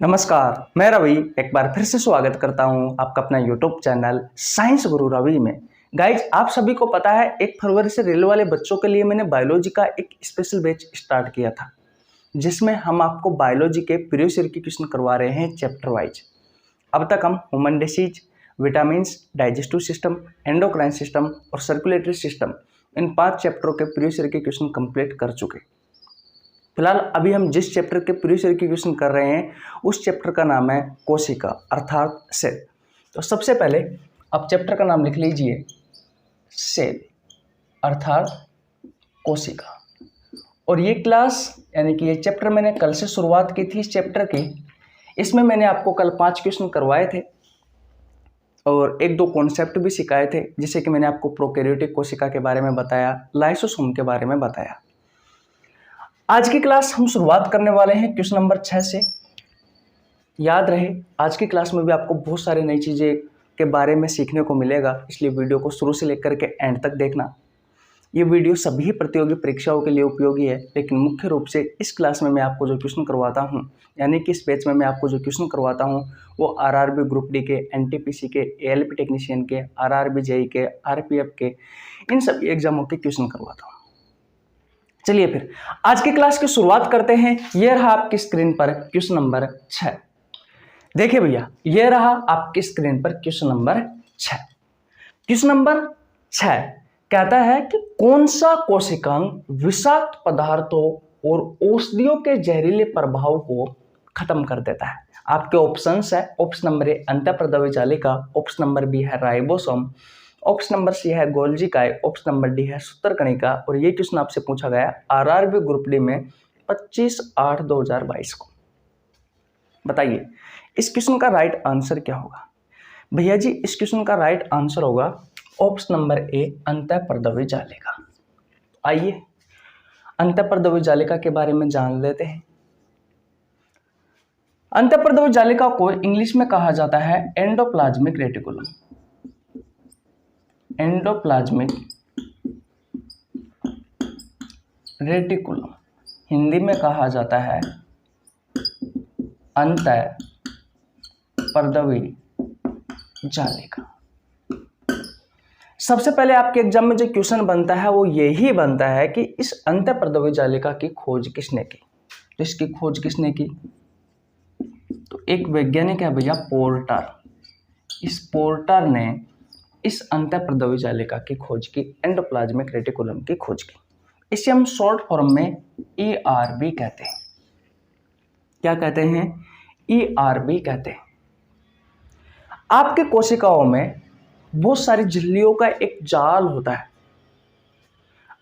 नमस्कार, मैं रवि एक बार फिर से स्वागत करता हूं आपका अपना यूट्यूब चैनल साइंस गुरु रवि में। गाइज, आप सभी को पता है 1 फरवरी से रेल वाले बच्चों के लिए मैंने बायोलॉजी का एक स्पेशल बैच स्टार्ट किया था, जिसमें हम आपको बायोलॉजी के प्रीवियस ईयर के क्वेश्चन करवा रहे हैं चैप्टर वाइज। अब तक हम human disease, vitamins, digestive system, endocrine system और सर्कुलेटरी सिस्टम, इन 5 चैप्टरों के प्रीवियस ईयर के क्वेश्चन कंप्लीट कर चुके। फिलहाल अभी हम जिस चैप्टर के प्रीवियस ईयर की क्वेश्चन कर रहे हैं उस चैप्टर का नाम है कोशिका अर्थात सेल। तो सबसे पहले आप चैप्टर का नाम लिख लीजिए सेल अर्थात कोशिका। और ये क्लास यानी कि ये चैप्टर मैंने कल से शुरुआत की थी इस चैप्टर की। इसमें मैंने आपको कल 5 क्वेश्चन करवाए थे और 1-2 कॉन्सेप्ट भी सिखाए थे, जैसे कि मैंने आपको प्रोकैरियोटिक कोशिका के बारे में बताया, लाइसोसोम के बारे में बताया। आज की क्लास हम शुरुआत करने वाले हैं क्वेश्चन नंबर 6 से। याद रहे, आज की क्लास में भी आपको बहुत सारी नई चीज़ें के बारे में सीखने को मिलेगा, इसलिए वीडियो को शुरू से लेकर के एंड तक देखना। ये वीडियो सभी प्रतियोगी परीक्षाओं के लिए उपयोगी है, लेकिन मुख्य रूप से इस क्लास में मैं आपको जो क्वेश्चन करवाता हूँ, यानी कि इस बैच में मैं आपको जो क्वेश्चन करवाता हूँ वो आरआरबी ग्रुप डी के, एनटीपीसी के, एएलपी टेक्नीशियन के, आरआरबी जेई के, आरपीएफ के, इन सभी एग्जामों के क्वेश्चन करवाता हूँ। चलिए फिर आज की क्लास की शुरुआत करते हैं। यह रहा आपकी स्क्रीन पर क्वेश्चन नंबर 6। देखिए भैया, यह रहा आपकी स्क्रीन पर क्वेश्चन नंबर 6। क्वेश्चन नंबर 6 कहता है कि कौन सा कोशिकांग विषाक्त पदार्थों और औषधियों के जहरीले प्रभाव को खत्म कर देता है। आपके ऑप्शंस है, ऑप्शन नंबर ए अंतःप्रद्रव्य जालिका, ऑप्शन नंबर बी है राइबोसोम, ऑप्शन नंबर सी है गोल्जी काय, ऑप्शन नंबर डी है सूत्रकणिका। और ये क्वेश्चन आपसे पूछा गया आरआरबी ग्रुप डी में 25/8/2022 को। बताइए इस क्वेश्चन का राइट आंसर क्या होगा? भैया जी, इस क्वेश्चन का राइट आंसर होगा ऑप्शन नंबर ए अंतःप्रद्रव्य जालिका। आइए अंतःप्रद्रव्य जालिका के बारे में जान लेते हैं। अंतःप्रद्रव्य जालिका को इंग्लिश में कहा जाता है endoplasmic reticulum. Endoplasmic reticulum Hindi में कहा जाता है अंतःप्रद्रव्य जालिका। सबसे पहले आपके एग्जाम में जो क्वेश्चन बनता है वो यही बनता है कि इस अंतःप्रद्रव्य जालिका की खोज किसने की। तो इसकी खोज किसने की? तो एक वैज्ञानिक है भैया पोर्टर। इस पोर्टर ने इस अंतःप्रद्रव्य जालिका की खोज की, एंडोप्लाज्मिक रेटिकुलम की खोज की। इसे हम शॉर्ट फॉर्म में ERB कहते हैं। क्या कहते हैं? ERB कहते हैं। आपके कोशिकाओं में बहुत सारी झिल्लियों का एक जाल होता है।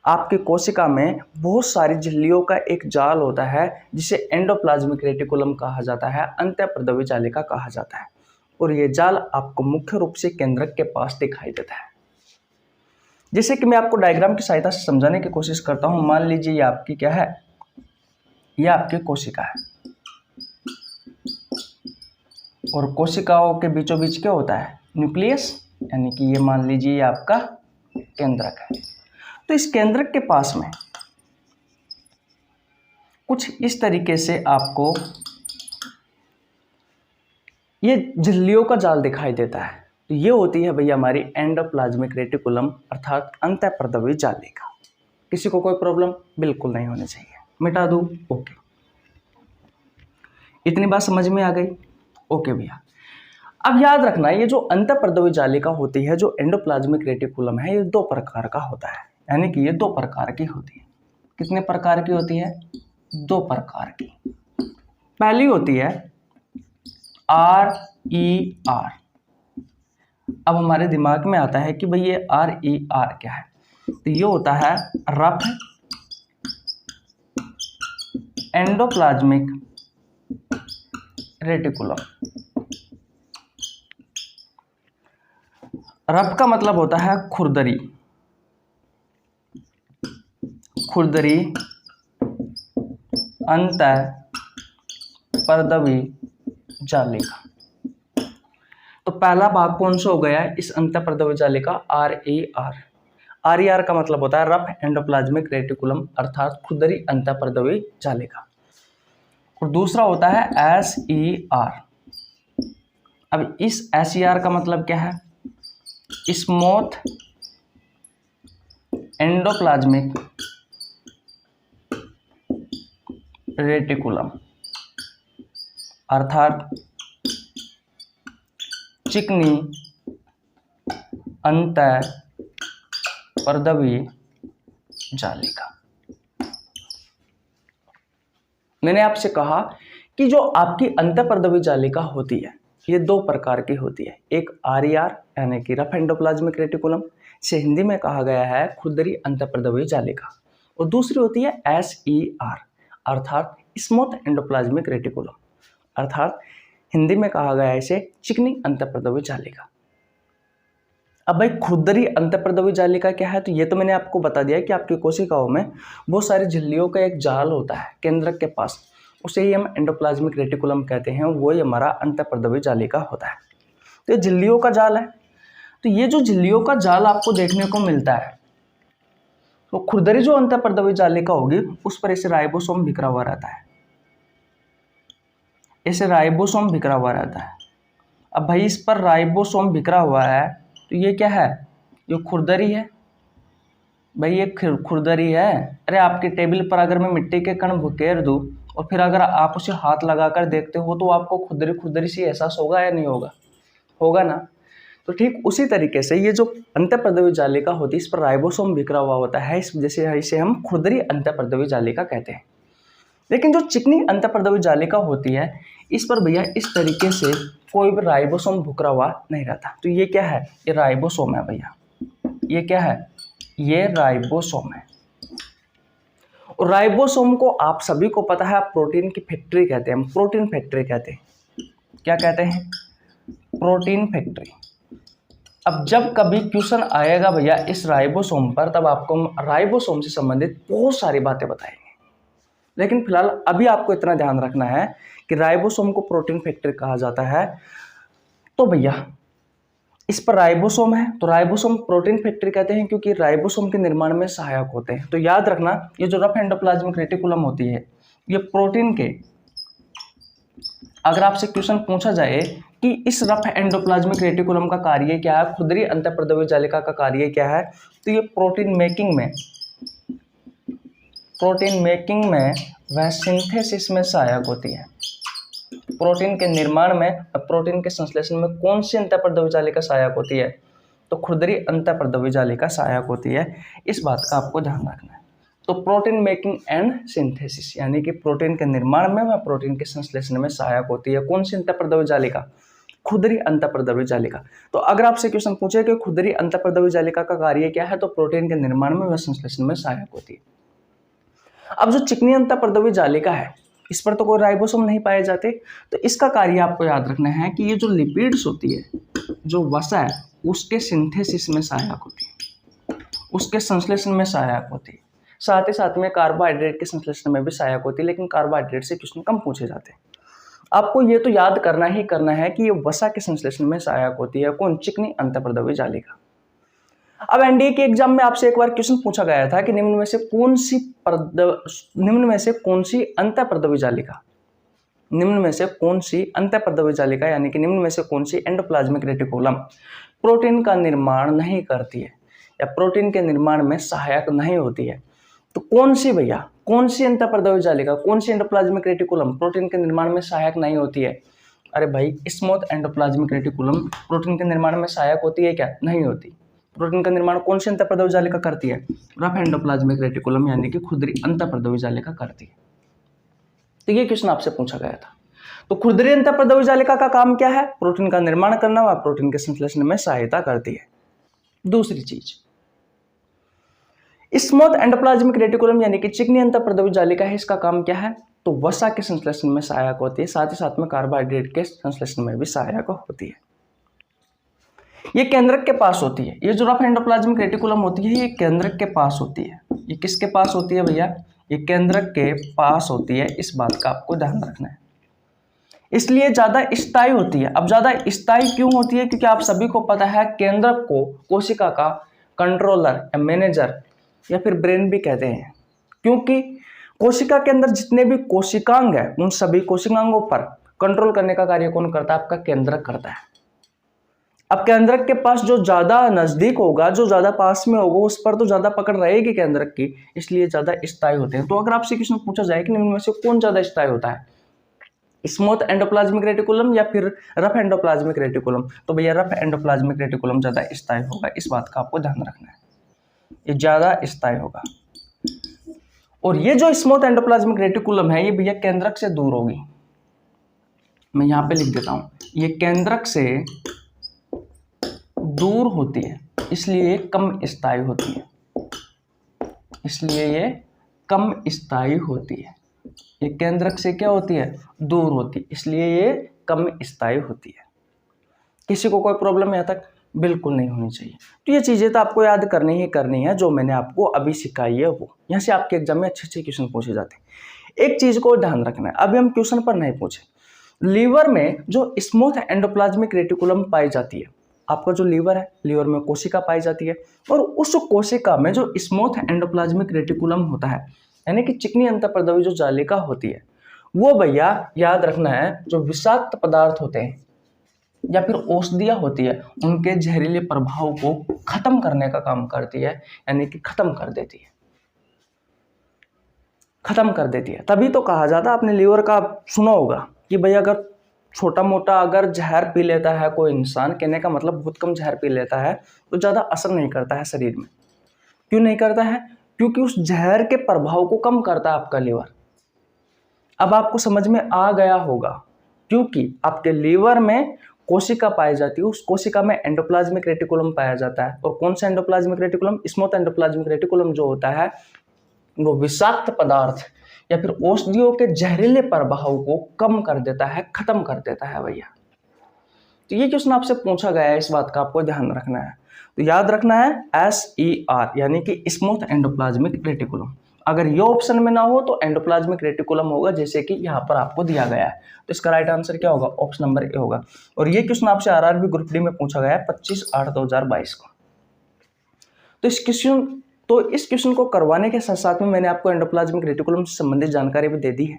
आपकी कोशिका में बहुत सारी झिल्लियों का एक जाल होता है जिसे एंडोप्लाज्मिक रेटिकुलम कहा जाता है, अंतःप्रद्रव्य जालिका कहा जाता है। और ये जाल आपको मुख्य रूप से केंद्रक के पास दिखाई देता है। जैसे कि मैं आपको डायग्राम की सहायता से समझाने की कोशिश करता हूं। मान लीजिए ये आपकी क्या है? ये आपकी कोशिका है और कोशिकाओं के बीचों बीच क्या होता है? न्यूक्लियस, यानी कि ये मान लीजिए ये आपका केंद्रक है। तो इस केंद्रक के पास में कुछ इस तरीके से आपको ये झिल्लियों का जाल दिखाई देता है। तो ये होती है भैया हमारी एंडोप्लाज्मिक रेटिकुलम अर्थात अंतःप्रद्रव्य जालिका। किसी को कोई प्रॉब्लम बिल्कुल नहीं होनी चाहिए। मिटा दूं? ओके, इतनी बात समझ में आ गई? ओके भैया, अब याद रखना ये जो अंतःप्रद्रव्य जालिका होती है, जो एंडोप्लाज्मिक रेटिकुलम है, ये 2 प्रकार का होता है। यानी कि ये 2 प्रकार की होती है। कितने प्रकार की होती है? 2 प्रकार की। पहली होती है RER। अब हमारे दिमाग में आता है कि भाई ये RER क्या है? तो ये होता है रफ एंडोप्लाज्मिक रेटिकुलम। रफ का मतलब होता है खुरदरी। खुरदरी अंतःप्रद्रव्य जालिका। तो पहला भाग कौन सा हो गया है इस अंतःप्रद्रव्य जालिका? RER। RER का मतलब होता है रफ एंडोप्लाज्मिक रेटिकुलम अर्थात खुरदरी अंतःप्रद्रव्य जालिका। और दूसरा होता है SER। अब इस SER का मतलब क्या है? स्मूथ एंडोप्लाज्मिक रेटिकुलम, अर्थात चिकनी अंतःपर्दवी जालिका। मैंने आपसे कहा कि जो आपकी अंतःपर्दवी जालिका होती है ये दो प्रकार की होती है। एक RER यानी कि रफ एंडोप्लाज्मिक रेटिकुलम, से हिंदी में कहा गया है खुरदरी अंतःपर्दवी जालिका, और दूसरी होती है SER अर्थात स्मूथ एंडोप्लाज्मिक रेटिकुलम, अर्थात हिंदी में कहा गया है इसे चिकनी अंतःपर्दवी जालिका। अब भाई खुरदरी अंतःपर्दवी जालिका क्या है? तो ये तो मैंने आपको बता दिया कि आपकी कोशिकाओं में बहुत सारी झिल्लियों का एक जाल होता है केंद्रक के पास, उसे ही हम एंडोप्लाज्मिक रेटिकुलम कहते हैं, वो ही हमारा अंतःपर्दवी जालिका होता है। तो ये झिल्लियों का जाल है। तो ये जो झिल्लियों का जाल आपको देखने को मिलता है, तो खुरदरी जो अंतःपर्दवी जालिका होगी उस पर ऐसे राइबोसोम बिखरा हुआ रहता है, ऐसे राइबोसोम बिखरा हुआ रहता है। अब भाई इस पर राइबोसोम बिखरा हुआ है, तो ये क्या है? ये खुरदरी है भाई, ये खुरदरी है। अरे आपके टेबल पर अगर मैं मिट्टी के कण बुकेर दूं और फिर अगर आप उसे हाथ लगाकर देखते हो तो आपको खुरदरी खुरदरी सी एहसास होगा या नहीं होगा? होगा ना। तो ठीक उसी तरीके से ये जो अंतःपर्दवी जालिका होती है इस पर राइबोसोम बिखरा हुआ होता है, इस वजह से इसे हम खुरदरी अंतःपर्दवी जालिका कहते हैं। लेकिन जो चिकनी अंतःपर्दवी जालिका होती है इस पर भैया इस तरीके से कोई भी राइबोसोम बिखरा हुआ नहीं रहता। तो ये क्या है? ये राइबोसोम है भैया। ये क्या है? ये राइबोसोम है। और राइबोसोम को आप सभी को पता है आप प्रोटीन की फैक्ट्री कहते हैं, हम प्रोटीन फैक्ट्री कहते हैं। क्या कहते हैं? Protein factory. अब जब कभी क्वेश्चन आएगा भैया इस राइबोसोम पर, तब आपको हम राइबोसोम से संबंधित बहुत सारी बातें बताएंगे। लेकिन फिलहाल अभी आपको इतना ध्यान रखना है कि राइबोसोम को प्रोटीन फैक्ट्री कहा जाता है। तो भैया इस पर राइबोसोम है, तो राइबोसोम प्रोटीन फैक्ट्री कहते हैं क्योंकि राइबोसोम के निर्माण में सहायक होते हैं। तो याद रखना ये जो रफ एंडोप्लाज्मिक रेटिकुलम होती है ये प्रोटीन के, अगर आपसे क्वेश्चन पूछा जाए कि इस रफ एंडोप्लाज्मिक रेटिकुलम का कार्य क्या है, खुरदरी अंतःपर्दवी जालिका का कार्य क्या है, तो ये प्रोटीन मेकिंग में वह सिंथेसिस में सहायक होती है। प्रोटीन के निर्माण में, प्रोटीन के संश्लेषण में कौन सी अंतःपर्दवी जालिका सहायक होती है? तो खुरदरी अंतःपर्दवी जालिका सहायक होती है। इस बात का आपको ध्यान रखना है। तो प्रोटीन मेकिंग एंड सिंथेसिस यानी कि प्रोटीन के निर्माण में व प्रोटीन के संश्लेषण में सहायक होती है कौन सी अंतःपर्दवी जालिका? खुरदरी अंतःपर्दवी जालिका। तो अगर आपसे क्वेश्चन पूछे कि खुरदरी अंतःपर्दवी जालिका का कार्य क्या है, तो प्रोटीन के निर्माण में व संश्लेषण में सहायक होती है। अब जो चिकनी अंतःपर्दवी जालिका है इस पर तो कोई राइबोसोम नहीं पाए जाते, तो इसका कार्य आपको याद रखना है कि ये जो लिपिड्स होती है, जो वसा है, उसके सिंथेसिस में सहायक होती है, उसके संश्लेषण में सहायक होती है। साथ ही साथ में कार्बोहाइड्रेट के संश्लेषण में भी सहायक होती है, लेकिन कार्बोहाइड्रेट से क्वेश्चन कम पूछे जाते हैं। आपको ये तो याद करना ही करना है कि ये वसा के संश्लेषण में सहायक होती है कौन? चिकनी अंतःपर्दवी जालिका। अब एनडीए के एग्जाम में आपसे एक बार क्वेश्चन पूछा गया था कि निम्न में से कौन सी अंतःपर्दवी जालिका यानी कि निम्न में से कौन सी एंडोप्लाज्मिक रेटिकुलम प्रोटीन का निर्माण नहीं करती है या प्रोटीन के निर्माण में सहायक नहीं होती है? तो कौन सी भैया, कौन सी अंतःपर्दवी जालिका, कौन सी एंडोप्लाज्मिक रेटिकुलम प्रोटीन के निर्माण में सहायक नहीं होती है? अरे भाई स्मूथ एंडोप्लाज्मिक रेटिकुलम प्रोटीन के निर्माण में सहायक होती है क्या? नहीं होती। प्रोटीन का निर्माण कौन सी अंतःपर्दवी जालिका करती है? रफ एंडोप्लाज्मिक रेटिकुलम यानी कि खुरदरी अंतःपर्दवी जालिका करती है। तो ये क्वेश्चन आपसे पूछा गया था। तो खुरदरी अंतःपर्दवी जालिका का काम क्या है? प्रोटीन का निर्माण करना व प्रोटीन के संश्लेषण में सहायता करती है। दूसरी चीज स्मूथ एंडोप्लाज्मिक रेटिकुलम यानी कि चिकनी अंतःपर्दवी जालिका है, इसका काम क्या है? तो वसा के संश्लेषण में सहायक होती है, साथ ही साथ में कार्बोहाइड्रेट के संश्लेषण में भी सहायक होती है। ये केंद्रक के पास होती है। ये जो रफ एंडोप्लाज्मिक रेटिकुलम होती है ये केंद्रक के पास होती है। ये किसके पास होती है भैया? ये केंद्रक के पास होती है। इस बात का आपको ध्यान रखना है, इसलिए ज्यादा स्थायी होती है। अब ज्यादा स्थायी क्यों होती है? क्योंकि आप सभी को पता है केंद्रक को कोशिका का कंट्रोलर या मैनेजर या फिर ब्रेन भी कहते हैं, क्योंकि कोशिका के अंदर जितने भी कोशिकांग है उन सभी कोशिकांगों पर कंट्रोल करने का कार्य कौन करता है? आपका केंद्रक करता है। अब केंद्रक के पास जो ज्यादा नजदीक होगा, जो ज्यादा पास में होगा, उस पर तो ज्यादा पकड़ रहेगी केंद्रक की, इसलिए ज्यादा स्थायी होते हैं। तो अगर आपसे क्वेश्चन पूछा जाए कि इनमें से कौन ज्यादा स्थायी होता है, स्मूथ एंडोप्लाज्मिक रेटिकुलम या फिर रफ एंडोप्लाज्मिक रेटिकुलम, तो भैया रफ एंडोप्लाज्मिक रेटिकुलम ज्यादा स्थायी होगा। इस बात का आपको ध्यान रखना है, ये ज्यादा स्थायी होगा। और ये जो स्मूथ एंडोप्लाज्मिक रेटिकुलम है, ये भैया केंद्रक से दूर होगी। मैं यहां पे लिख देता हूं, ये केंद्रक से दूर होती है, इसलिए ये कम स्थायी होती है, इसलिए ये कम स्थायी होती है। ये केंद्रक से क्या होती है? दूर होती है, इसलिए ये कम स्थायी होती है। किसी को कोई प्रॉब्लम यहाँ तक? बिल्कुल नहीं होनी चाहिए। तो ये चीजें तो आपको याद करनी ही करनी है, जो मैंने आपको अभी सिखाई है वो। यहाँ से आपके एग्जाम में अच्छे अच्छे क्वेश्चन पूछे जाते हैं। एक चीज को ध्यान रखना है, अभी हम क्वेश्चन पर नहीं पूछे। लीवर में जो स्मूथ एंडोप्लाज्मिक रेटिकुलम पाई जाती है, आपका जो लीवर है, लीवर में कोशिका पाई जाती है, और उस कोशिका में जो स्मूथ एंडोप्लाज्मिक रेटिकुलम होता है, यानी कि चिकनी अंतःपर्दवी जो जालिका होती है, वो भैया याद रखना है, जो विषाक्त पदार्थ होते हैं या फिर औषधियाँ होती है, उनके जहरीले प्रभाव को खत्म करने का काम करती है, यानी कि खत्म कर देती है, खत्म कर देती है। तभी तो कहा जाता है, आपने लीवर का सुना होगा कि भैया अगर छोटा मोटा अगर जहर पी लेता है कोई इंसान, कहने का मतलब बहुत कम जहर पी लेता है, तो ज़्यादा असर नहीं करता है शरीर में। क्यों नहीं करता है? क्योंकि उस जहर के प्रभाव को कम करता है आपका लीवर। अब आपको समझ में आ गया होगा, क्योंकि आपके लीवर में कोशिका पाई जाती है, उस कोशिका में एंडोप्लाज्मिक रेटिकुलम पाया जाता है। और कौन सा endoplasmic reticulum? Smooth endoplasmic reticulum जो होता है वो विषाक्त पदार्थ या फिर औषधियों के जहरीले प्रभाव को कम कर देता है, खत्म कर देता है भैया। तो ये क्वेश्चन आपसे पूछा गया है, इस बात का आपको ध्यान रखना है। तो याद रखना है SER, यानी कि स्मूथ एंडोप्लाज्मिक रेटिकुलम। अगर ये ऑप्शन में ना हो तो एंडोप्लाज्मिक रेटिकुलम होगा, जैसे कि यहाँ पर आपको दिया गया है। तो इसका राइट आंसर क्या होगा? ऑप्शन नंबर ए होगा। और ये क्वेश्चन आपसे RRB ग्रुप डी में पूछा गया है 25/8/2022 को। तो इस क्वेश्चन को करवाने के साथ साथ में मैंने आपको एंडोप्लाज्मिक रेटिकुलम से संबंधित जानकारी भी दे दी है।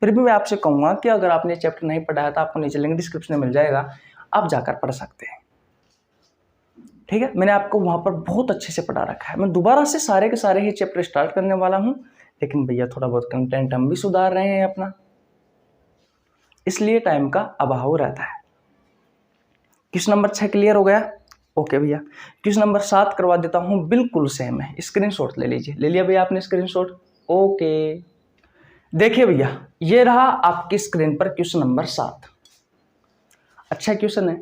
फिर भी मैं आपसे कहूँगा कि अगर आपने चैप्टर नहीं पढ़ा है तो आपको नीचे लिंक डिस्क्रिप्शन में मिल जाएगा, आप जाकर पढ़ सकते हैं। ठीक है, मैंने आपको वहाँ पर बहुत अच्छे से पढ़ा रखा है। मैं दोबारा से सारे के सारे ही चैप्टर स्टार्ट करने वाला हूँ, लेकिन भैया थोड़ा बहुत कंटेंट हम भी सुधार रहे हैं अपना, इसलिए टाइम का अभाव रहता है। क्वेश्चन नंबर 6 क्लियर हो गया? ओके भैया। क्वेश्चन नंबर 7 करवा देता हूँ, बिल्कुल सेम है। स्क्रीनशॉट ले लीजिए। ले लिया भैया आपने स्क्रीनशॉट? ओके, देखिए भैया, ये रहा आपकी स्क्रीन पर क्वेश्चन नंबर 7। अच्छा क्वेश्चन है।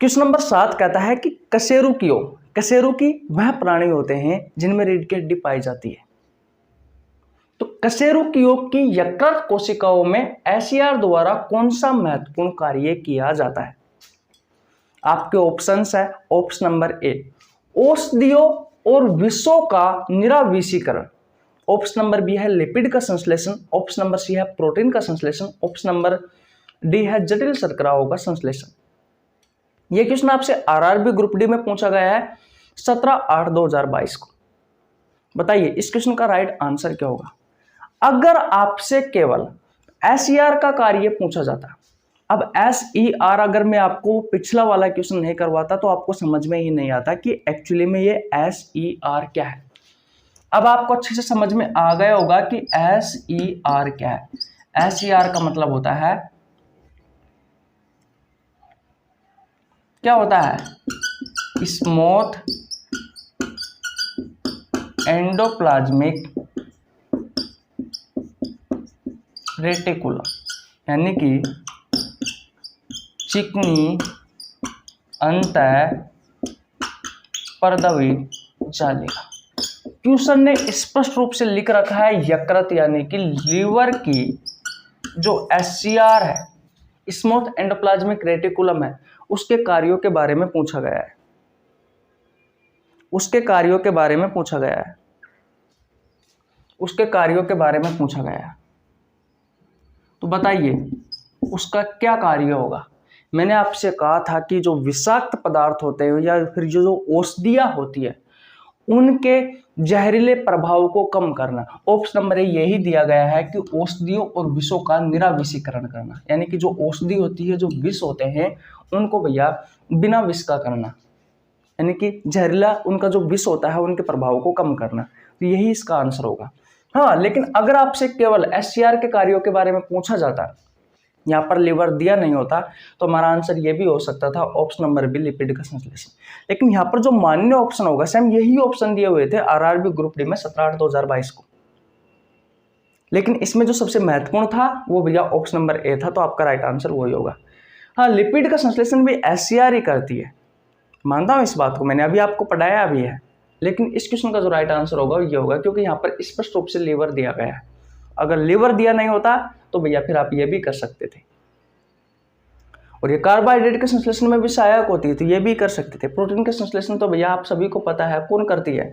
क्वेश्चन नंबर 7 कहता है कि कशेरुकी वह प्राणी होते हैं जिनमें रीढ़ की हड्डी पाई जाती है। तो कशेरुकियों की यकृत कोशिकाओं में SER द्वारा कौन सा महत्वपूर्ण कार्य किया जाता है? आपके ऑप्शंस है। ऑप्शन नंबर ए, औषधियों और विषों का निराविषीकरण। ऑप्शन नंबर बी है लिपिड का संश्लेषण। ऑप्शन नंबर सी है प्रोटीन का संश्लेषण। ऑप्शन नंबर डी है जटिल शर्कराओं का संश्लेषण। यह क्वेश्चन आपसे RRB ग्रुप डी में पूछा गया है 17/8/2022 को। बताइए इस क्वेश्चन का राइट आंसर क्या होगा? अगर आपसे केवल SER का कार्य पूछा जाता, अब SER अगर मैं आपको पिछला वाला क्वेश्चन नहीं करवाता तो आपको समझ में ही नहीं आता कि एक्चुअली में ये SER क्या है। अब आपको अच्छे से समझ में आ गया होगा कि SER क्या है। SER का मतलब होता है, क्या होता है? स्मूथ एंडोप्लाज्मिक रेटिकुलम, यानी कि चिकनी अंतःपर्दवी जालिका। क्वेश्चन ने स्पष्ट रूप से लिख रखा है यकृत, यानी कि लीवर की जो SER है, स्मूथ एंडोप्लाज्मिक रेटिकुलम है, उसके कार्यों के बारे में पूछा गया है। उसके कार्यों के बारे में पूछा गया है। उसके कार्यों के बारे में पूछा गया है। तो बताइए उसका क्या कार्य होगा? मैंने आपसे कहा था कि जो विषाक्त पदार्थ होते हैं या फिर जो औषधियाँ होती है, उनके जहरीले प्रभाव को कम करना। ऑप्शन नंबर ए यही दिया गया है कि औषधियों और विषों का निराविषीकरण करना, यानी कि जो औषधि होती है, जो विष होते हैं, उनको भैया बिना विष का करना, यानी कि जहरीला उनका जो विष होता है उनके प्रभाव को कम करना। तो यही इसका आंसर होगा। हाँ, लेकिन अगर आपसे केवल एससीआर के कार्यों के बारे में पूछा जाता, यहाँ पर लिवर दिया नहीं होता, तो हमारा आंसर ये भी हो सकता था ऑप्शन नंबर बी, लिपिड का संश्लेषण। लेकिन यहाँ पर जो मान्य ऑप्शन होगा, सेम यही ऑप्शन दिए हुए थे आरआरबी ग्रुप डी में 17/8/2022 को, लेकिन इसमें जो सबसे महत्वपूर्ण था वो भैया ऑप्शन नंबर ए था, तो आपका राइट आंसर वही होगा। हाँ, लिपिड का संश्लेषण भी एससीआर ही करती है, मानता हूँ इस बात को, मैंने अभी आपको पढ़ाया भी है, लेकिन इस क्वेश्चन का जो राइट आंसर होगा ये होगा, क्योंकि यहाँ पर स्पष्ट रूप से लीवर दिया गया है। अगर लीवर दिया नहीं होता तो भैया फिर आप ये भी कर सकते थे। और ये कार्बोहाइड्रेट के संश्लेषण में भी सहायक होती है, तो ये भी कर सकते थे। प्रोटीन के संश्लेषण तो भैया आप सभी को पता है कौन करती है,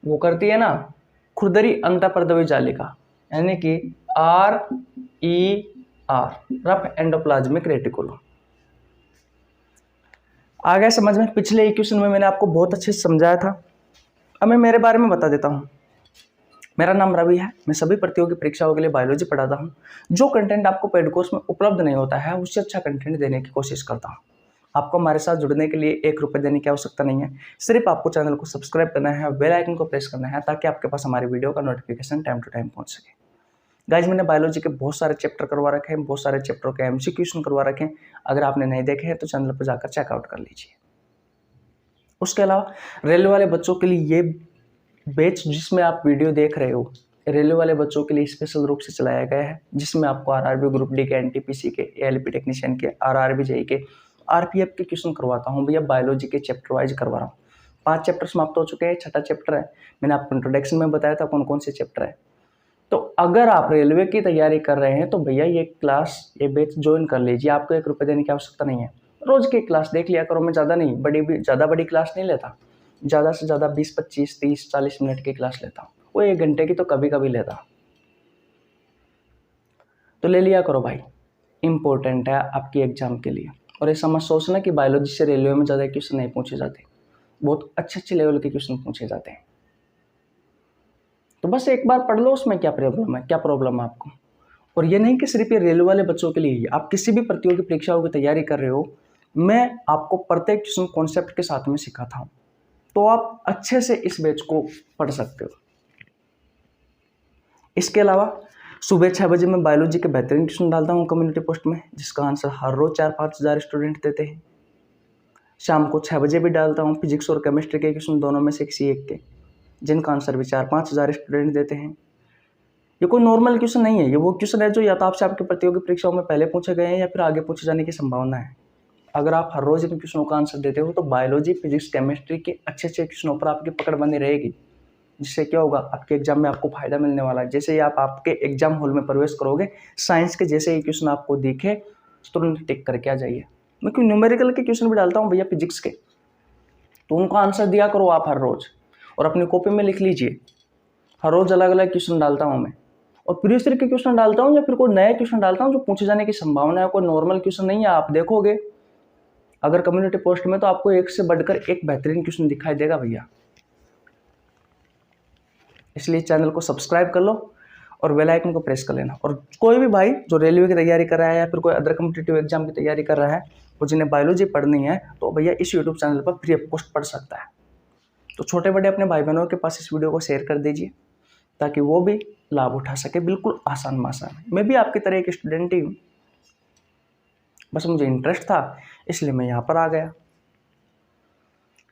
वो करती है ना खुरदरी अंतःपर्दवी जालिका, यानी कि RER, रफ एंडोप्लाज्मिक रेटिकुलम। आ गया समझ में? पिछले इक्वेशन में मैंने आपको बहुत अच्छे से समझाया था। अब मैं मेरे बारे में बता देता हूँ। मेरा नाम रवि है, मैं सभी प्रतियोगी परीक्षाओं के लिए बायोलॉजी पढ़ाता हूँ। जो कंटेंट आपको पेड कोर्स में उपलब्ध नहीं होता है, उससे अच्छा कंटेंट देने की कोशिश करता हूँ। आपको हमारे साथ जुड़ने के लिए 1 रुपये देने की आवश्यकता नहीं है, सिर्फ आपको चैनल को सब्सक्राइब करना है, बेल आइकन को प्रेस करना है, ताकि आपके पास हमारी वीडियो का नोटिफिकेशन टाइम टू टाइम पहुँच सके। गाइज, मैंने बायोलॉजी के बहुत सारे चैप्टर करवा रखे हैं, बहुत सारे चैप्टरों के MCQ करवा रखे हैं। अगर आपने नहीं देखे हैं तो चैनल पर जाकर चेकआउट कर लीजिए। उसके अलावा रेलवे वाले बच्चों के लिए ये बैच जिसमें आप वीडियो देख रहे हो, रेलवे वाले बच्चों के लिए स्पेशल रूप से चलाया गया है, जिसमें आपको आरआरबी ग्रुप डी के, एनटीपीसी के, एएलपी टेक्नीशियन के, आरआरबी जेई के, आरपीएफ के क्वेश्चन करवाता हूँ भैया। बायोलॉजी के चैप्टर वाइज करवा रहा हूँ। 5 चैप्टर समाप्त हो चुके हैं, 6ठा चैप्टर है। मैंने आपको इंट्रोडक्शन में बताया था कौन कौन से चैप्टर है। तो अगर आप रेलवे की तैयारी कर रहे हैं तो भैया ये क्लास, ये बैच ज्वाइन कर लीजिए। आपको 1 रुपये देने की आवश्यकता नहीं है। रोज की क्लास देख लिया करो, मैं ज़्यादा नहीं, ज़्यादा बड़ी क्लास नहीं लेता, ज़्यादा से ज़्यादा 20, 25, 30, 40 मिनट की क्लास लेता हूँ। वो 1 घंटे की तो कभी कभी लेता हूँ, तो ले लिया करो भाई, इम्पोर्टेंट है आपकी एग्जाम के लिए। और ऐसा मत सोचना कि बायोलॉजी से रेलवे में ज़्यादा क्वेश्चन नहीं पूछे जाते, बहुत अच्छे लेवल के क्वेश्चन पूछे जाते हैं। तो बस एक बार पढ़ लो, उसमें क्या प्रॉब्लम है, क्या प्रॉब्लम है आपको। और ये नहीं कि सिर्फ ये रेलवे वाले बच्चों के लिए ही, आप किसी भी प्रतियोगी परीक्षाओं की तैयारी कर रहे हो, मैं आपको प्रत्येक क्वेश्चन कॉन्सेप्ट के साथ में सिखाता हूँ, तो आप अच्छे से इस बैच को पढ़ सकते हो। इसके अलावा सुबह 6 बजे मैं बायोलॉजी के बेहतरीन क्वेश्चन डालता हूँ कम्युनिटी पोस्ट में, जिसका आंसर हर रोज 4-5 हज़ार स्टूडेंट देते हैं। शाम को 6 बजे भी डालता हूँ फिजिक्स और केमिस्ट्री के क्वेश्चन, दोनों में से किसी एक के, जिनका आंसर भी 4-5 हज़ार स्टूडेंट देते हैं। ये कोई नॉर्मल क्वेश्चन नहीं है, ये वो क्वेश्चन है जो या तो आपसे आपकी प्रतियोगी परीक्षाओं में पहले पूछे गए हैं या फिर आगे पूछे जाने की संभावना है। अगर आप हर रोज इन क्वेश्चनों का आंसर देते हो तो बायोलॉजी, फिजिक्स, केमिस्ट्री के अच्छे क्वेश्चनों पर आपकी पकड़ बनी रहेगी, जिससे क्या होगा, आपके एग्जाम में आपको फायदा मिलने वाला है। जैसे ही आप आपके एग्जाम हॉल में प्रवेश करोगे, साइंस के जैसे ही क्वेश्चन आपको दिखे तुरंत टिक करके आ जाइए। मैं क्यों न्यूमेरिकल के क्वेश्चन भी डालता हूँ भैया फिजिक्स के, तो उनको आंसर दिया करो आप हर रोज, और अपनी कॉपी में लिख लीजिए। हर रोज अलग अलग क्वेश्चन डालता हूँ मैं, और प्रीवियस ईयर के क्वेश्चन डालता हूँ या फिर कोई नया क्वेश्चन डालता हूँ जो पूछे जाने की संभावना है। कोई नॉर्मल क्वेश्चन नहीं है। आप देखोगे अगर कम्युनिटी पोस्ट में, तो आपको एक से बढ़कर एक बेहतरीन क्वेश्चन दिखाई देगा भैया। इसलिए चैनल को सब्सक्राइब कर लो और बेल आइकन को प्रेस कर लेना। और कोई भी भाई जो रेलवे की तैयारी कर रहा है या फिर कोई अदर कॉम्पिटिटिव एग्जाम की तैयारी कर रहा है, और जिन्हें बायोलॉजी पढ़नी है, तो भैया इस यूट्यूब चैनल पर फ्री ऑफ कॉस्ट पढ़ सकता है। तो छोटे बड़े अपने भाई बहनों के पास इस वीडियो को शेयर कर दीजिए, ताकि वो भी लाभ उठा सके, बिल्कुल आसान भाषा में। मैं भी आपकी तरह एक स्टूडेंट ही हूँ, बस मुझे इंटरेस्ट था इसलिए मैं यहाँ पर आ गया।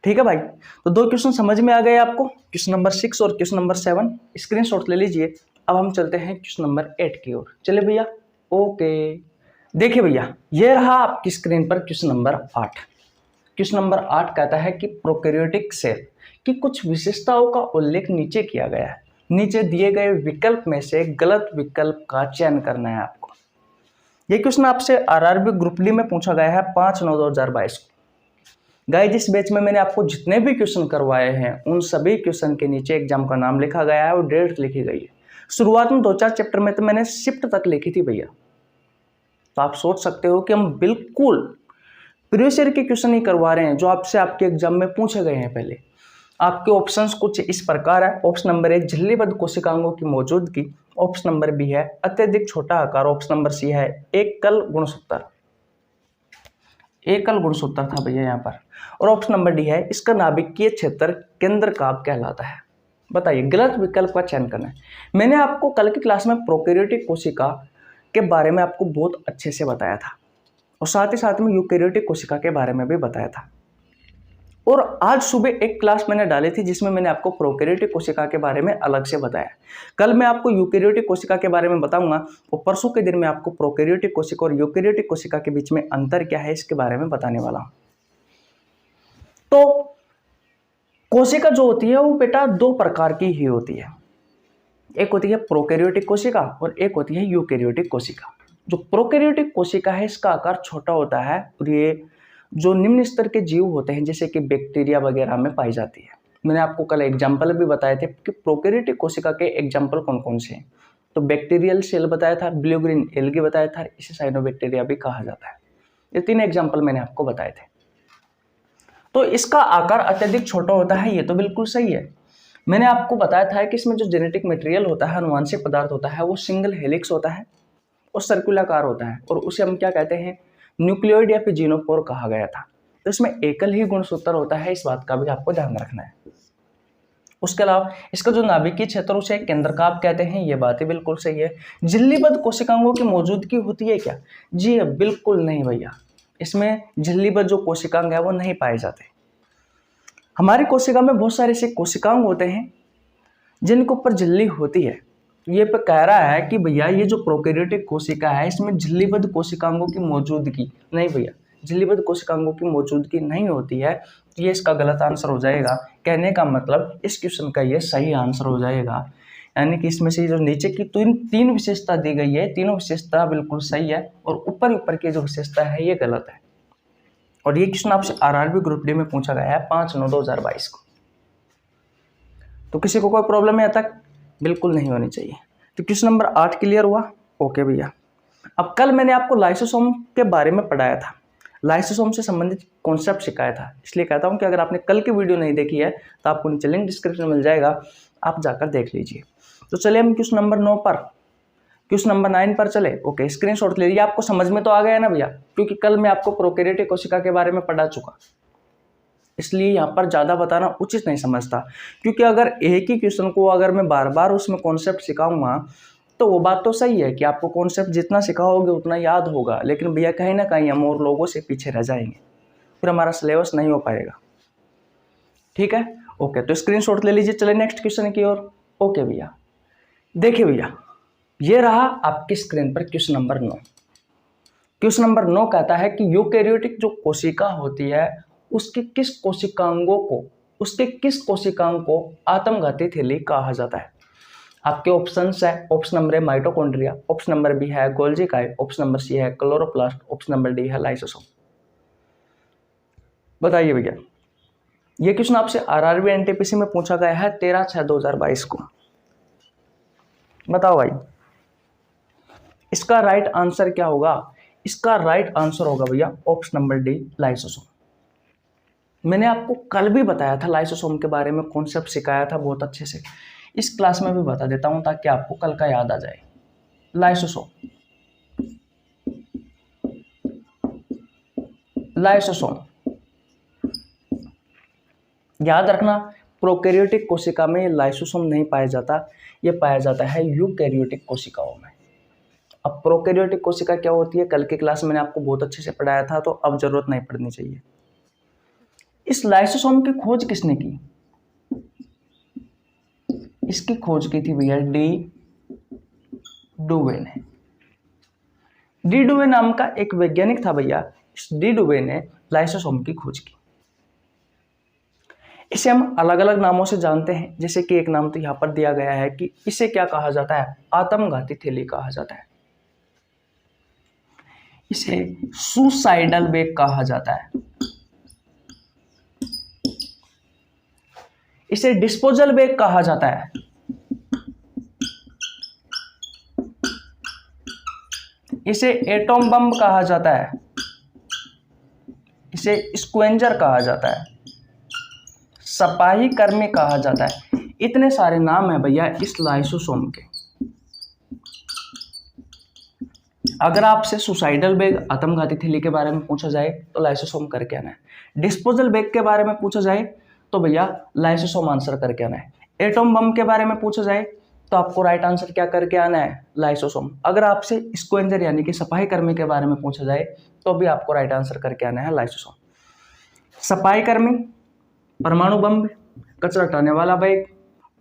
ठीक है भाई, तो 2 क्वेश्चन समझ में आ गए आपको, क्वेश्चन नंबर 6 और क्वेश्चन नंबर 7। स्क्रीनशॉट ले लीजिए। अब हम चलते हैं क्वेश्चन नंबर 8 की ओर। चले भैया, ओके। देखिए भैया, ये रहा आपकी स्क्रीन पर क्वेश्चन नंबर 8। क्वेश्चन नंबर 8 कहता है कि प्रोकैरियोटिक सेल की कुछ विशेषताओं का उल्लेख नीचे किया गया है। नीचे दिए गए विकल्प में से गलत विकल्प का चयन करना है आपको। ये क्वेश्चन आपसे आरआरबी ग्रुप डी में पूछा गया है 5/9/2022 को। गाइस, इस बैच में मैंने आपको जितने भी क्वेश्चन करवाए हैं, उन सभी क्वेश्चन के नीचे एग्जाम का नाम लिखा गया है और डेट लिखी गई है। शुरुआत में 2-4 चैप्टर में तो मैंने शिफ्ट तक लिखी थी भैया। तो आप सोच सकते हो कि हम बिल्कुल प्रीवियस ईयर के क्वेश्चन ही करवा रहे हैं जो आपसे आपके एग्जाम में पूछे गए हैं पहले। आपके ऑप्शंस कुछ इस प्रकार है। ऑप्शन नंबर ए झिल्लीबद्ध कोशिकांगों की मौजूदगी, ऑप्शन नंबर बी है अत्यधिक छोटा आकार, ऑप्शन नंबर सी है एकल गुणसूत्र, एकल गुणसूत्र था भैया यहाँ पर, और ऑप्शन नंबर डी है इसका नाभिकीय क्षेत्र केंद्रकाभ कहलाता है। बताइए गलत विकल्प का चयन करना है। मैंने आपको कल की क्लास में प्रोकैरियोटिक कोशिका के बारे में आपको बहुत अच्छे से बताया था और साथ ही साथ में यूकैरियोटिक कोशिका के बारे में भी बताया था, और आज सुबह एक क्लास मैंने डाली थी जिसमें मैंने आपको प्रोकैरियोटिक कोशिका के बारे में अलग से बताया। कल मैं आपको यूकैरियोटिक कोशिका के बारे में बताऊंगा और परसों के दिन मैं आपको प्रोकैरियोटिक कोशिका और यूकैरियोटिक कोशिका के बीच में अंतर क्या है इसके बारे में बताने वाला हूं। तो कोशिका जो होती है वो बेटा दो प्रकार की ही होती है, एक होती है प्रोकैरियोटिक कोशिका और एक होती है यूकैरियोटिक कोशिका। जो प्रोकैरियोटिक कोशिका है इसका आकार छोटा होता है और ये जो निम्न स्तर के जीव होते हैं जैसे कि बैक्टीरिया वगैरह में पाई जाती है। मैंने आपको कल एग्जाम्पल भी बताए थे कि प्रोकैरियोटिक कोशिका के एग्जाम्पल कौन कौन से हैं। तो बैक्टीरियल सेल बताया था, ब्लू ग्रीन एल्गी बताया था, इसे साइनोबैक्टीरिया भी कहा जाता है। ये तीन एग्जाम्पल मैंने आपको बताए थे। तो इसका आकार अत्यधिक छोटा होता है, ये तो बिल्कुल सही है। मैंने आपको बताया था कि इसमें जो जेनेटिक मटेरियल होता है, अनुवांशिक पदार्थ होता है, वो सिंगल हेलिक्स होता है और सर्कुलाकार होता है और उसे हम क्या कहते हैं, न्यूक्लियोइड या फिर जीनोपोर कहा गया था। तो इसमें एकल ही गुणसूत्र होता है, इस बात का भी आपको ध्यान रखना है। उसके अलावा इसका जो नाभिकीय क्षेत्र उसे केंद्रकाभ कहते हैं, ये बात ही बिल्कुल सही है। झिल्लीबद्ध कोशिकांगों की मौजूदगी होती है क्या? जी बिल्कुल नहीं भैया, इसमें झिल्लीबद्ध जो कोशिकांग है वो नहीं पाए जाते। हमारी कोशिका में बहुत सारे ऐसे कोशिकांग होते हैं जिनके ऊपर झिल्ली होती है। ये पे कह रहा है कि भैया ये जो प्रोकैरियोटिक कोशिका है इसमें झिल्लीबद्ध कोशिकांगों की मौजूदगी नहीं, भैया झिल्लीबद्ध कोशिकांगों की मौजूदगी नहीं होती है। तो ये इसका गलत आंसर हो जाएगा। कहने का मतलब इस क्वेश्चन का ये सही आंसर हो जाएगा, यानी कि इसमें से जो नीचे की तीन विशेषता दी गई है, तीनों विशेषता बिल्कुल सही है और ऊपर की जो विशेषता है ये गलत है। और ये क्वेश्चन आपसे आरआरबी ग्रुप डी में पूछा गया है 5/9/2022 को। तो किसी को कोई प्रॉब्लम है तक बिल्कुल नहीं होनी चाहिए। तो क्वेश्चन नंबर 8 क्लियर हुआ? ओके भैया। अब कल मैंने आपको लाइसोसोम के बारे में पढ़ाया था, लाइसोसोम से संबंधित कॉन्सेप्ट सिखाया था, इसलिए कहता हूं कि अगर आपने कल की वीडियो नहीं देखी है तो आपको नीचे लिंक डिस्क्रिप्शन मिल जाएगा, आप जाकर देख लीजिए। तो चलिए हम क्वेश्चन नंबर 9 पर, क्वेश्चन नंबर 9 पर चले। ओके, स्क्रीनशॉट ले लीजिए। आपको समझ में तो आ गया ना भैया, क्योंकि कल मैं आपको प्रोकैरियोटिक कोशिका के बारे में पढ़ा चुका, इसलिए यहाँ पर ज़्यादा बताना उचित नहीं समझता। क्योंकि अगर एक ही क्वेश्चन को अगर मैं बार बार उसमें कॉन्सेप्ट सिखाऊंगा तो वो बात तो सही है कि आपको कॉन्सेप्ट जितना सिखाओगे उतना याद होगा, लेकिन भैया कहीं ना कहीं हम और लोगों से पीछे रह जाएंगे, फिर हमारा सिलेबस नहीं हो पाएगा। ठीक है, ओके, तो स्क्रीनशॉट ले लीजिए। चले नेक्स्ट क्वेश्चन की ओर। ओके भैया, देखिए भैया, ये रहा आपकी स्क्रीन पर क्वेश्चन नंबर 9। क्वेश्चन नंबर 9 कहता है कि यूकैरियोटिक जो कोशिका होती है उसके किस कोशिकांग को आत्मघाती थैली कहा जाता है? आपके ऑप्शंस है, option number A mitochondria, option number B है गोल्जी काइल, ऑप्शन नंबर सी है क्लोरोप्लास्ट, ऑप्शन नंबर डी है लाइसोसोम। बताइए भैया, ये क्वेश्चन आपसे आरआरबी एनटीपीसी में पूछा गया है 13/6/2022 को। बताओ भाई, इसका राइट आंसर क्या होगा? इसका राइट आंसर होगा भैया ऑप्शन नंबर डी लाइसोसोम। मैंने आपको कल भी बताया था लाइसोसोम के बारे में, कॉन्सेप्ट सिखाया था बहुत अच्छे से। इस क्लास में भी बता देता हूं ताकि आपको कल का याद आ जाए। लाइसोसोम याद रखना, प्रोकैरियोटिक कोशिका में लाइसोसोम नहीं पाया जाता, ये पाया जाता है यूकैरियोटिक कोशिकाओं में। अब प्रोकैरियोटिक कोशिका क्या होती है, कल की क्लास में मैंने आपको बहुत अच्छे से पढ़ाया था, तो अब जरूरत नहीं पड़नी चाहिए। इस लाइसोसोम की खोज किसने की? इसकी खोज की थी भैया डी डुवे ने। डी डुवे नाम का एक वैज्ञानिक था भैया, इस डी डुवे ने लाइसोसोम की खोज की। इसे हम अलग अलग नामों से जानते हैं, जैसे कि एक नाम तो यहां पर दिया गया है कि इसे क्या कहा जाता है, आत्मघाती थैली कहा जाता है। इसे सुसाइडल बैग कहा जाता है, इसे डिस्पोजल बैग कहा जाता है, इसे एटॉम बम कहा जाता है, इसे स्क्वेंजर कहा जाता है, सफाई कर्मी कहा जाता है। इतने सारे नाम है भैया इस लाइसोसोम के। अगर आपसे सुसाइडल बैग आत्मघाती थैली के बारे में पूछा जाए तो लाइसोसोम करके आना है। डिस्पोजल बैग के बारे में पूछा जाए तो भैया लाइसोसोम आंसर करके आना है। एटॉम बम के बारे में पूछा जाए तो आपको राइट आंसर क्या करके आना है, लाइसोसोम। अगर आपसे स्क्वेंजर यानी कि सफाई कर्मी के बारे में पूछा जाए तो भी आपको राइट आंसर करके आना है लाइसोसोम। सफाई कर्मी, परमाणु बम, कचरा हटाने वाला बैग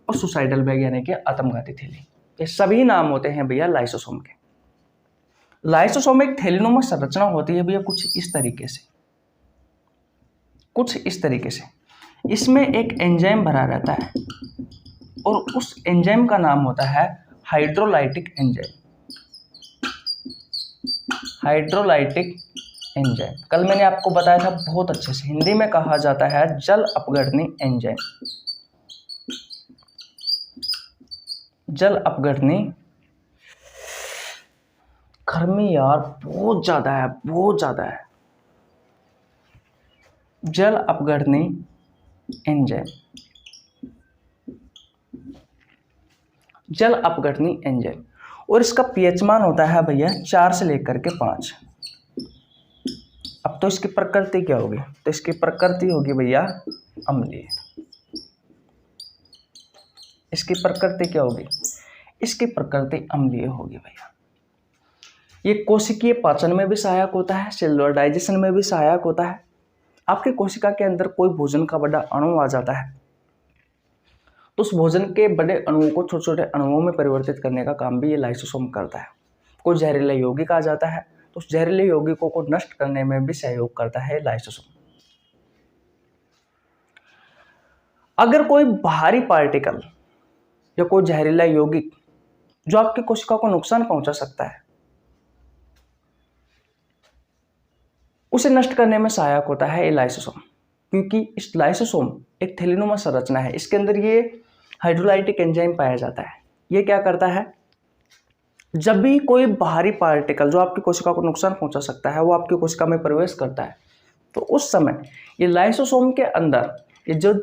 और सुसाइडल बैग यानी कि आत्मघाती थैली, ये सभी नाम होते हैं भैया लाइसोसोम के। लाइसोसोम एक थैलीनुमा संरचना होती है भैया कुछ इस तरीके से, कुछ इस तरीके से। इसमें एक एंजाइम भरा रहता है और उस एंजाइम का नाम होता है हाइड्रोलाइटिक एंजाइम। हाइड्रोलाइटिक एंजाइम कल मैंने आपको बताया था बहुत अच्छे से, हिंदी में कहा जाता है जल अपघटनी एंजाइम। जल अपघटनी गर्मी यार बहुत ज्यादा है, बहुत ज्यादा है। जल अपघटनी एंजाइम, जल अपघटनी एंजाइम। और इसका पीएच मान होता है भैया 4 से लेकर के 5। अब तो इसकी प्रकृति क्या होगी, तो इसकी प्रकृति होगी भैया अम्लीय। इसकी प्रकृति क्या होगी, इसकी प्रकृति अम्लीय होगी भैया। ये कोशिकीय पाचन में भी सहायक होता है, सेलुलर डाइजेशन में भी सहायक होता है। आपके कोशिका के अंदर कोई भोजन का बड़ा अणु आ जाता है तो उस भोजन के बड़े अणुओं को छोटे छोटे अणुओं में परिवर्तित करने का काम भी ये लाइसोसोम करता है। कोई जहरीला यौगिक आ जाता है तो उस जहरीले यौगिकों को नष्ट करने में भी सहयोग करता है लाइसोसोम। अगर कोई बाहरी पार्टिकल या कोई जहरीला यौगिक जो आपकी कोशिका को नुकसान पहुंचा सकता है उसे नष्ट करने में सहायक होता है ये लाइसोसोम। क्योंकि इस लाइसोसोम एक थैलीनुमा संरचना है, इसके अंदर ये हाइड्रोलाइटिक एंजाइम पाया जाता है। ये क्या करता है, जब भी कोई बाहरी पार्टिकल जो आपकी कोशिका को नुकसान पहुंचा सकता है वो आपकी कोशिका में प्रवेश करता है तो उस समय ये लाइसोसोम के अंदर ये जो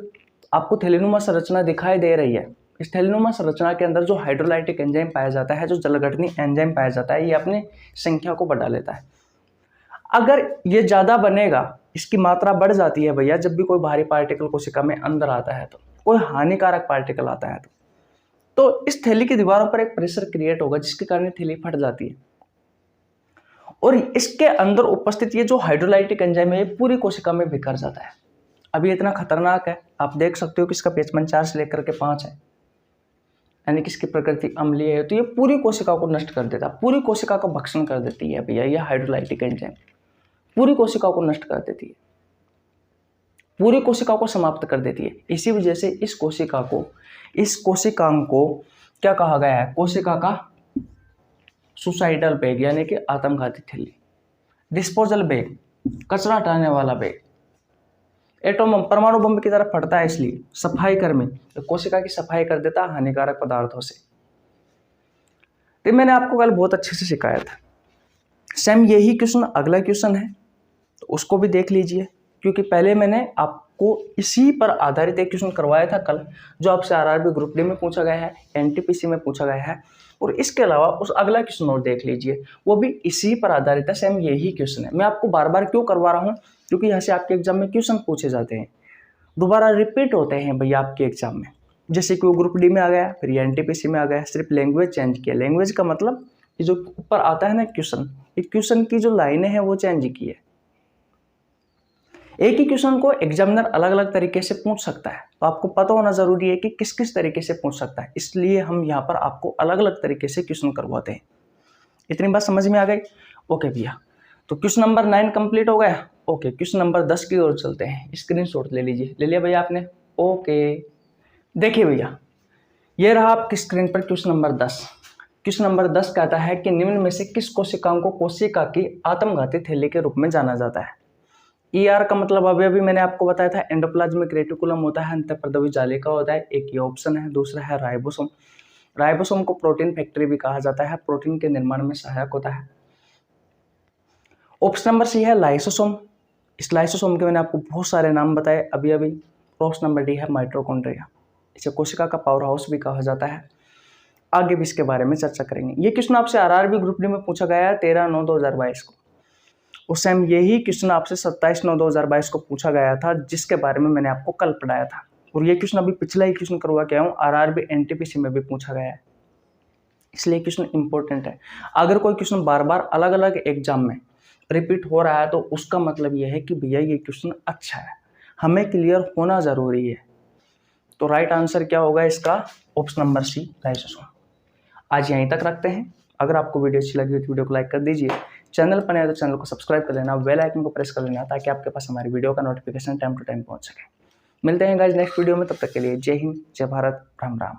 आपको थैलीनुमा संरचना दिखाई दे रही है, इस थैलीनुमा संरचना के अंदर जो हाइड्रोलाइटिक एंजाइम पाया जाता है, जो जलघटनी एंजाइम पाया जाता है, ये अपनी संख्या को बढ़ा लेता है। अगर ये ज़्यादा बनेगा, इसकी मात्रा बढ़ जाती है भैया, जब भी कोई भारी पार्टिकल कोशिका में अंदर आता है तो कोई हानिकारक पार्टिकल आता है तो इस थैली की दीवारों पर एक प्रेशर क्रिएट होगा जिसके कारण थैली फट जाती है और इसके अंदर उपस्थित ये जो हाइड्रोलाइटिक एंजाइम है ये पूरी कोशिका में बिखर जाता है। अब ये इतना खतरनाक है, आप देख सकते हो कि इसका पीएच मान 4 से लेकर के 5 है, यानी कि इसकी प्रकृति अम्लीय है। तो ये पूरी कोशिका को नष्ट कर देता है, पूरी कोशिका का भक्षण कर देती है भैया। ये हाइड्रोलाइटिक एंजाइम पूरी कोशिका को नष्ट कर देती है, पूरी कोशिका को समाप्त कर देती है। इसी वजह से इस कोशिकांग को क्या कहा गया है, कोशिका का सुसाइडल बैग यानी कि आत्मघाती थैली। डिस्पोजल बैग, कचरा हटाने वाला बैग। एटॉम बम, परमाणु बम की तरफ फटता है इसलिए। सफाई कर्मी, तो कोशिका की सफाई कर देता है हानिकारक पदार्थों से। तो मैंने आपको कल बहुत अच्छे से सिखाया था। सेम यही क्वेश्चन अगला क्वेश्चन है तो उसको भी देख लीजिए, क्योंकि पहले मैंने आपको इसी पर आधारित एक क्वेश्चन करवाया था कल, जो आपसे आरआरबी ग्रुप डी में पूछा गया है, एनटीपीसी में पूछा गया है। और इसके अलावा उस अगला क्वेश्चन और देख लीजिए, वो भी इसी पर आधारित है, सेम यही क्वेश्चन है। मैं आपको बार बार क्यों करवा रहा हूँ, क्योंकि यहाँ से आपके एग्जाम में क्वेश्चन पूछे जाते हैं, दोबारा रिपीट होते हैं भैया आपके एग्जाम में। जैसे कि वो ग्रुप डी में आ गया, फिर एनटीपीसी में आ गया, सिर्फ लैंग्वेज चेंज किया। लैंग्वेज का मतलब ये जो ऊपर आता है ना क्वेश्चन, ये क्वेश्चन की जो लाइनें हैं वो चेंज की है। एक ही क्वेश्चन को एग्जामिनर अलग अलग तरीके से पूछ सकता है, तो आपको पता होना जरूरी है कि किस किस तरीके से पूछ सकता है, इसलिए हम यहाँ पर आपको अलग अलग तरीके से क्वेश्चन करवाते हैं। इतनी बात समझ में आ गई? ओके भैया, तो क्वेश्चन नंबर 9 कंप्लीट हो गया। ओके, क्वेश्चन नंबर 10 की ओर चलते हैं। स्क्रीनशॉट ले लीजिए। ले लिया भैया आपने? ओके, देखिए भैया, ये रहा आपकी स्क्रीन पर क्वेश्चन नंबर 10। क्वेश्चन नंबर 10 कहता है कि निम्न में से किस कोशिकाओं को कोशिका की आत्मघाती थैली के रूप में जाना जाता है? ER का मतलब अभी मैंने आपको बताया था, एंडोप्लाज्मिक रेटिकुलम होता है, अंतःप्रद्रवी जालिका होता है। एक ये ऑप्शन है। दूसरा है राइबोसोम। राइबोसोम को प्रोटीन फैक्ट्री भी कहा जाता है, प्रोटीन के निर्माण में सहायक होता है। ऑप्शन नंबर सी है लाइसोसोम। इस लाइसोसोम के मैंने आपको बहुत सारे नाम बताए अभी। ऑप्शन नंबर डी है माइटोकॉन्ड्रिया। इसे कोशिका का पावर हाउस भी कहा जाता है। आगे भी इसके बारे में चर्चा करेंगे। ये क्वेश्चन आपसे आरआरबी ग्रुप डी में पूछा गया है 13/9/2022 को। उस टाइम यही क्वेश्चन आपसे 27/9/2022 को पूछा गया था, जिसके बारे में मैंने आपको कल पढ़ाया था। और ये क्वेश्चन अभी पिछला ही क्वेश्चन करवा के आया हूँ, आरआरबी एनटीपीसी में भी पूछा गया है, इसलिए क्वेश्चन इंपॉर्टेंट है। अगर कोई क्वेश्चन बार बार अलग अलग एग्जाम में रिपीट हो रहा है तो उसका मतलब यह है कि भैया ये क्वेश्चन अच्छा है, हमें क्लियर होना जरूरी है। तो राइट आंसर क्या होगा इसका? Option number C, lysosome. आज यहीं तक रखते हैं। अगर आपको वीडियो अच्छी लगी तो वीडियो को लाइक कर दीजिए, चैनल पर नया तो चैनल को सब्सक्राइब कर लेना, बेल आइकन को प्रेस कर लेना ताकि आपके पास हमारी वीडियो का नोटिफिकेशन टाइम टू टाइम पहुंच सके। मिलते हैं गाइस नेक्स्ट वीडियो में, तब तक के लिए जय हिंद, जय भारत, राम राम।